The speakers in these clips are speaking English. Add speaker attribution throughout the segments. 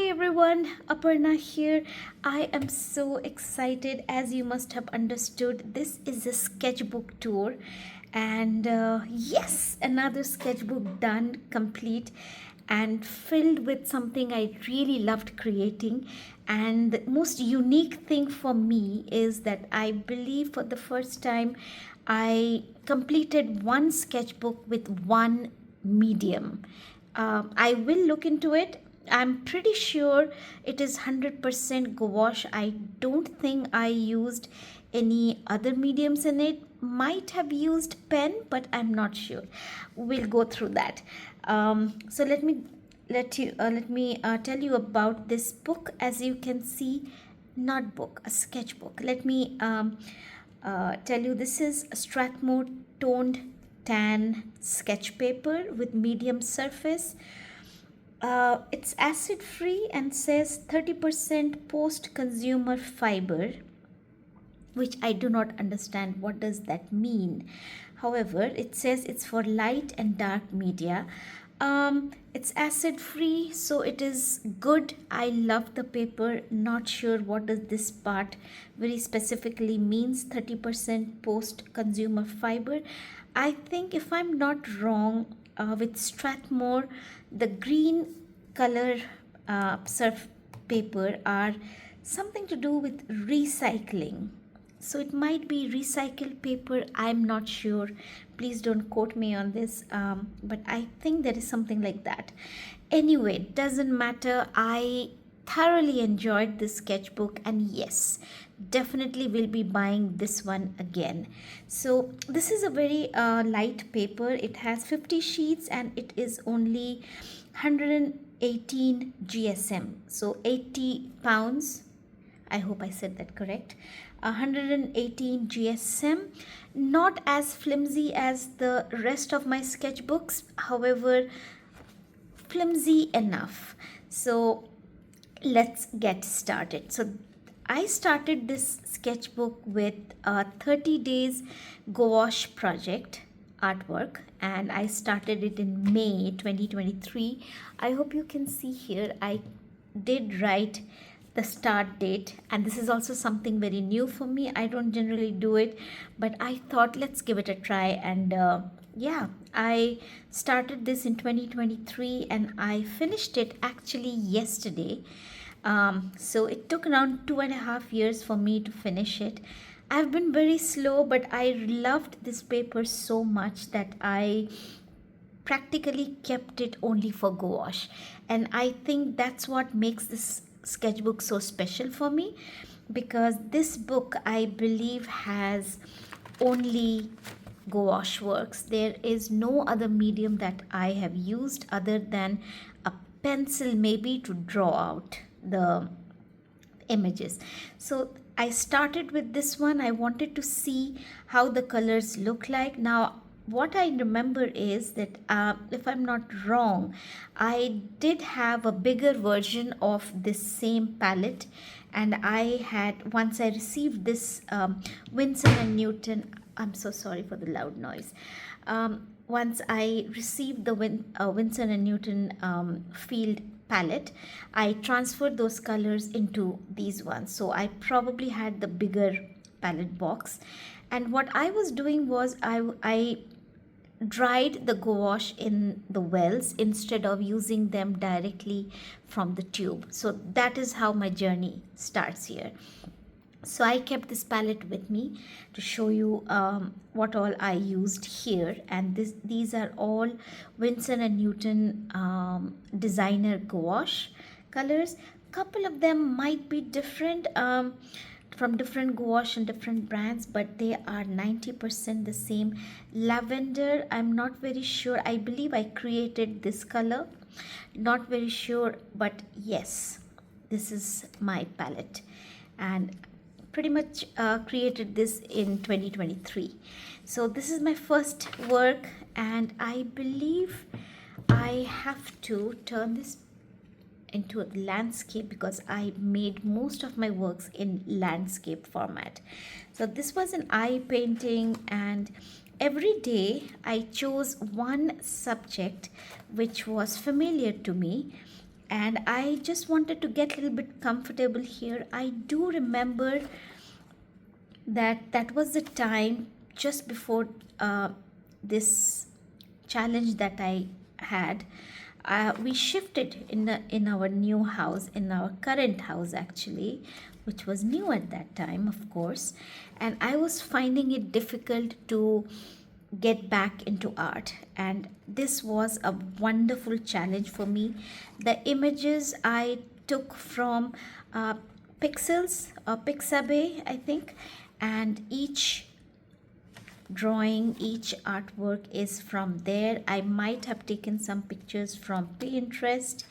Speaker 1: everyone, Aparna here. I am so excited. As you must have understood, this is a sketchbook tour, and yes, another sketchbook done, complete, and filled with something I really loved creating. And the most unique thing for me is that I believe for the first time I completed one sketchbook with one medium. I will look into it. I'm pretty sure it is 100% gouache. I don't think I used any other mediums in it. Might have used pen, but I'm not sure. We'll go through that. So let me tell you about this book. As you can see, not book, a sketchbook. Let me tell you, this is a Strathmore toned tan sketch paper with medium surface. It's acid free and says 30% post consumer fiber, which I do not understand what does that mean. However, it says it's for light and dark media. It's acid free, so it is good. I love the paper. Not sure what does this part very specifically means. 30% post consumer fiber. I think if I'm not wrong, with Strathmore, the green color surf paper are something to do with recycling. So it might be recycled paper. I'm not sure. Please don't quote me on this. But I think there is something like that. Anyway, doesn't matter. I thoroughly enjoyed this sketchbook, and yes, definitely will be buying this one again. So this is a very light paper. It has 50 sheets and it is only 118 GSM, so 80 pounds. I hope I said that correct. 118 GSM, not as flimsy as the rest of my sketchbooks, however, flimsy enough. So let's get started. So I started this sketchbook with a 30 days gouache project artwork, and I started it in May 2023. I hope you can see here I did write the start date, and this is also something very new for me. I don't generally do it, but I thought let's give it a try. And yeah, I started this in 2023 and I finished it actually yesterday. So it took around 2.5 years for me to finish it. I've been very slow, but I loved this paper so much that I practically kept it only for gouache. And I think that's what makes this sketchbook so special for me, because this book I believe has only gouache works. There is no other medium that I have used other than a pencil, maybe, to draw out the images. So I started with this one. I wanted to see how the colors look like. Now what I remember is that if I'm not wrong, I did have a bigger version of this same palette, and I had, once I received this Winsor and Newton, I'm so sorry for the loud noise. Once I received the Winsor and Newton field palette, I transferred those colors into these ones. So I probably had the bigger palette box, and what I was doing was I dried the gouache in the wells instead of using them directly from the tube. So that is how my journey starts here. So I kept this palette with me to show you what all I used here, and these are all Winsor and Newton designer gouache colors. Couple of them might be different from different gouache and different brands, but they are 90% the same. Lavender, I'm not very sure. I believe I created this color, not very sure, but yes, this is my palette, and pretty much created this in 2023. So this is my first work, and I believe I have to turn this into a landscape because I made most of my works in landscape format. So this was an eye painting, and every day I chose one subject which was familiar to me, and I just wanted to get a little bit comfortable here. I do remember that was the time just before this challenge that I had. We shifted in our new house, in our current house actually, which was new at that time, of course, and I was finding it difficult to get back into art, and this was a wonderful challenge for me. The images I took from Pixels or Pixabay, I think, and each drawing, each artwork is from there. I might have taken some pictures from Pinterest.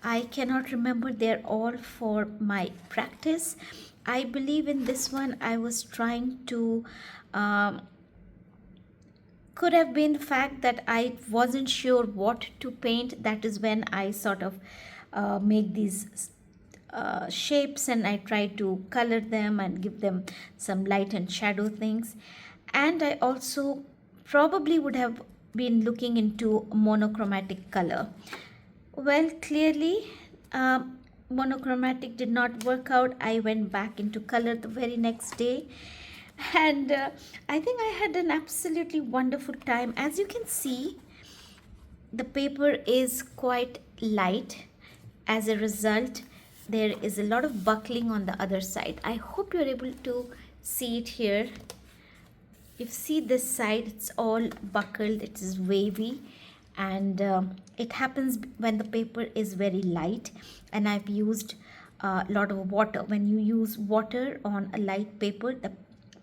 Speaker 1: I cannot remember, they're all for my practice. I believe in this one I was trying to could have been the fact that I wasn't sure what to paint. That is when I sort of make these shapes, and I try to color them and give them some light and shadow things. And I also probably would have been looking into monochromatic color. Well, clearly, monochromatic did not work out. I went back into color the very next day, and I think I had an absolutely wonderful time. As you can see, the paper is quite light. As a result, there is a lot of buckling on the other side. I hope you're able to see it here. You see this side, it's all buckled, it is wavy, and it happens when the paper is very light, and I've used a lot of water. When you use water on a light paper, the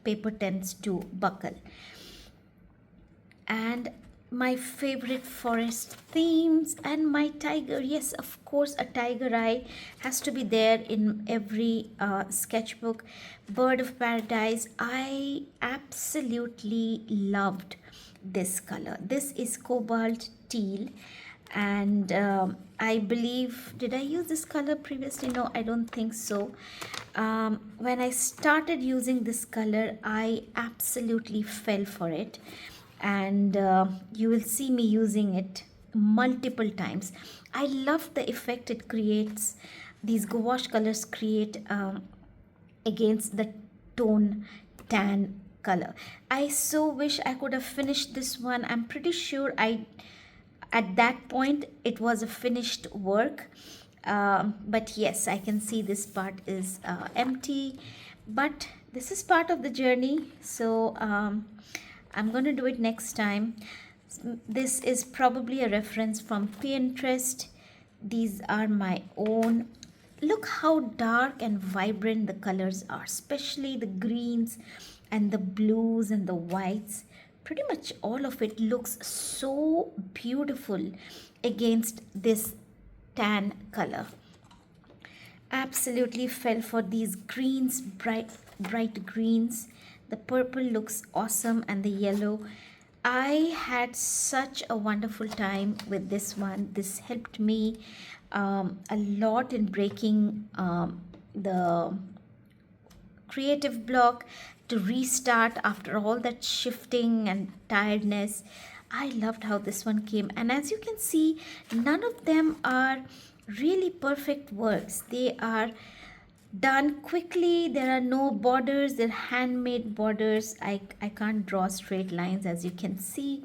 Speaker 1: paper tends to buckle. And my favorite forest themes and my tiger, yes, of course, a tiger eye has to be there in every sketchbook. Bird of paradise, I absolutely loved this color. This is cobalt teal, and I believe, did I use this color previously? No, I don't think so. When I started using this color, I absolutely fell for it, and you will see me using it multiple times. I love the effect it creates, these gouache colors create against the tone tan color. I so wish I could have finished this one. I'm pretty sure at that point it was a finished work, but yes, I can see this part is empty, but this is part of the journey. So I'm going to do it next time. This is probably a reference from Pinterest. These are my own. Look how dark and vibrant the colors are, especially the greens and the blues and the whites. Pretty much all of it looks so beautiful against this tan color. Absolutely fell for these greens, bright greens. The purple looks awesome, and the yellow. I had such a wonderful time with this one. This helped me a lot in breaking the creative block, to restart after all that shifting and tiredness. I loved how this one came, and as you can see, none of them are really perfect works. They are done quickly. There are no borders, they're handmade borders. I can't draw straight lines, as you can see,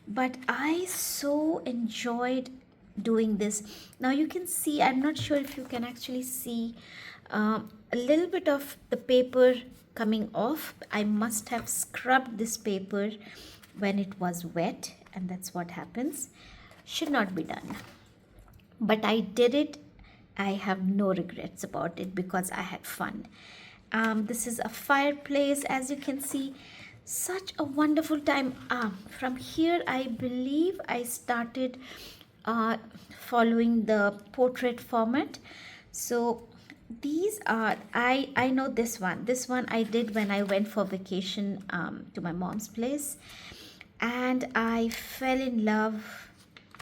Speaker 1: but I so enjoyed doing this. Now you can see, I'm not sure if you can actually see a little bit of the paper coming off. I must have scrubbed this paper when it was wet, and that's what happens. Should not be done, but I did it. I have no regrets about it because I had fun. This is a fireplace, as you can see. Such a wonderful time. From here, I believe I started following the portrait format. So these are, I know this one I did when I went for vacation to my mom's place, and I fell in love,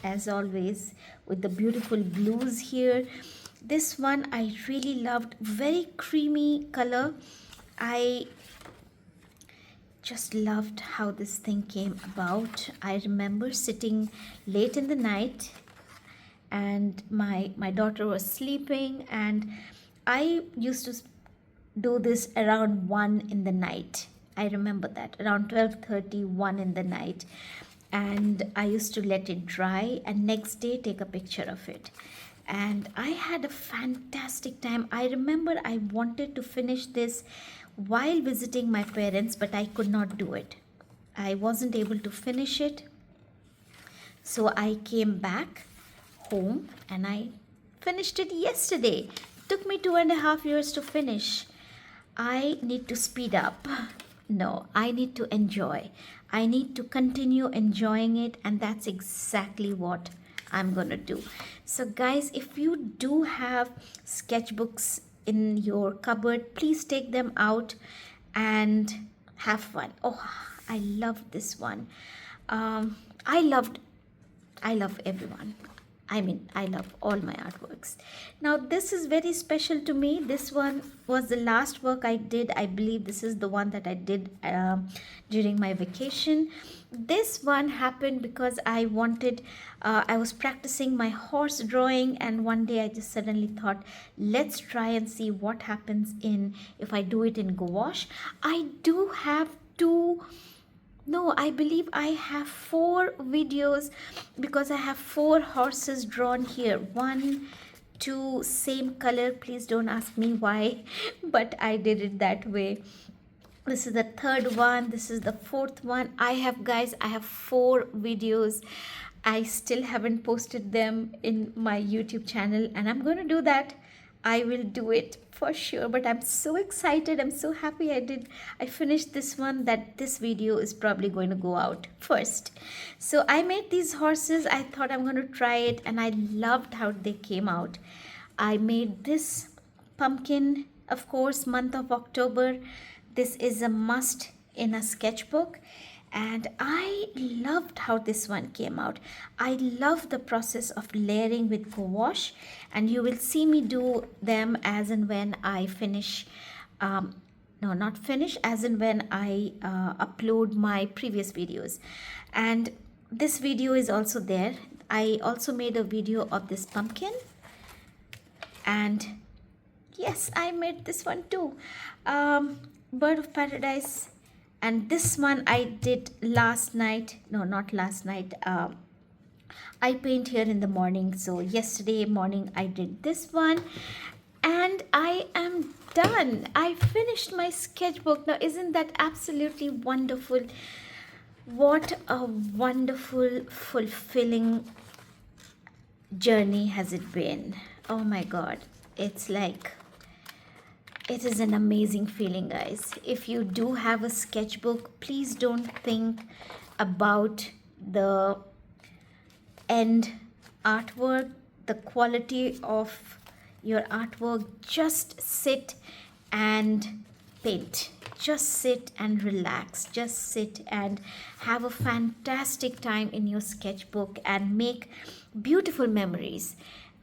Speaker 1: as always, with the beautiful blues here. This one I really loved, very creamy color. I just loved how this thing came about. I remember sitting late in the night and my daughter was sleeping, and I used to do this around 1 in the night. I remember that around 12:30, 1 in the night, and I used to let it dry and next day take a picture of it. And I had a fantastic time. I remember I wanted to finish this while visiting my parents, but I could not do it. I wasn't able to finish it. So I came back home and I finished it yesterday. It took me 2.5 years to finish. I need to speed up. No, I need to enjoy. I need to continue enjoying it, and that's exactly what I'm gonna do. So guys, if you do have sketchbooks in your cupboard, please take them out and have fun. Oh, I love this one. I love everyone. I mean, I love all my artworks. Now, this is very special to me. This one was the last work I did. I believe this is the one that I did during my vacation. This one happened because I was practicing my horse drawing, and one day I just suddenly thought, let's try and see what happens if I do it in gouache. I do have I believe I have 4 videos, because I have 4 horses drawn here. 1, 2, same color. Please don't ask me why, but I did it that way. This is the 3rd one. This is the 4th one. I have 4 videos. I still haven't posted them in my YouTube channel, and I'm going to do that. I will do it for sure, but I'm so excited. I'm so happy I finished this one, that this video is probably going to go out first. So I made these horses. I thought I'm going to try it, and I loved how they came out. I made this pumpkin, of course, month of October. This is a must in a sketchbook. And I loved how this one came out. I love the process of layering with gouache, and you will see me do them as and when I finish. No, not finish, as and when I upload my previous videos. And this video is also there. I also made a video of this pumpkin, and yes, I made this one too. Bird of paradise. And this one I did last night. No, not last night. I paint here in the morning. So yesterday morning I did this one. And I am done. I finished my sketchbook. Now, isn't that absolutely wonderful? What a wonderful, fulfilling journey has it been. Oh my God. It is an amazing feeling, guys. If you do have a sketchbook, please don't think about the end artwork, the quality of your artwork. Just sit and paint. Just sit and relax. Just sit and have a fantastic time in your sketchbook and make beautiful memories.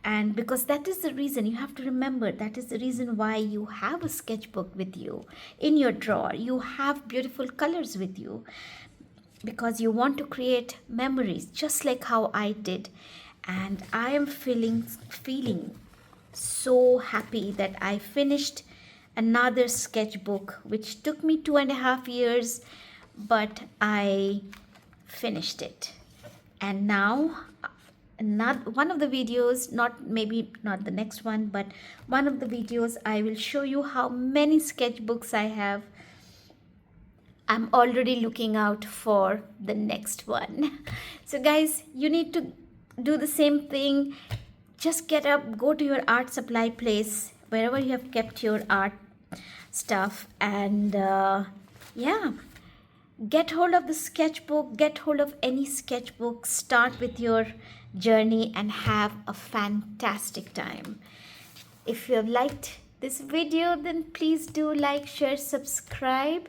Speaker 1: And because that is the reason, you have to remember, that is the reason why you have a sketchbook with you in your drawer. You have beautiful colors with you because you want to create memories, just like how I did. And I am feeling so happy that I finished another sketchbook, which took me 2.5 years, but I finished it. And now, not one of the videos, maybe not the next one, but one of the videos, I will show you how many sketchbooks I have. I'm already looking out for the next one. So guys, you need to do the same thing. Just get up, go to your art supply place, wherever you have kept your art stuff, and get hold of the sketchbook, get hold of any sketchbook, start with your journey and have a fantastic time. If you have liked this video, then please do like, share, subscribe.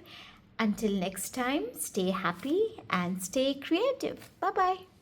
Speaker 1: Until next time, stay happy and stay creative. Bye-bye.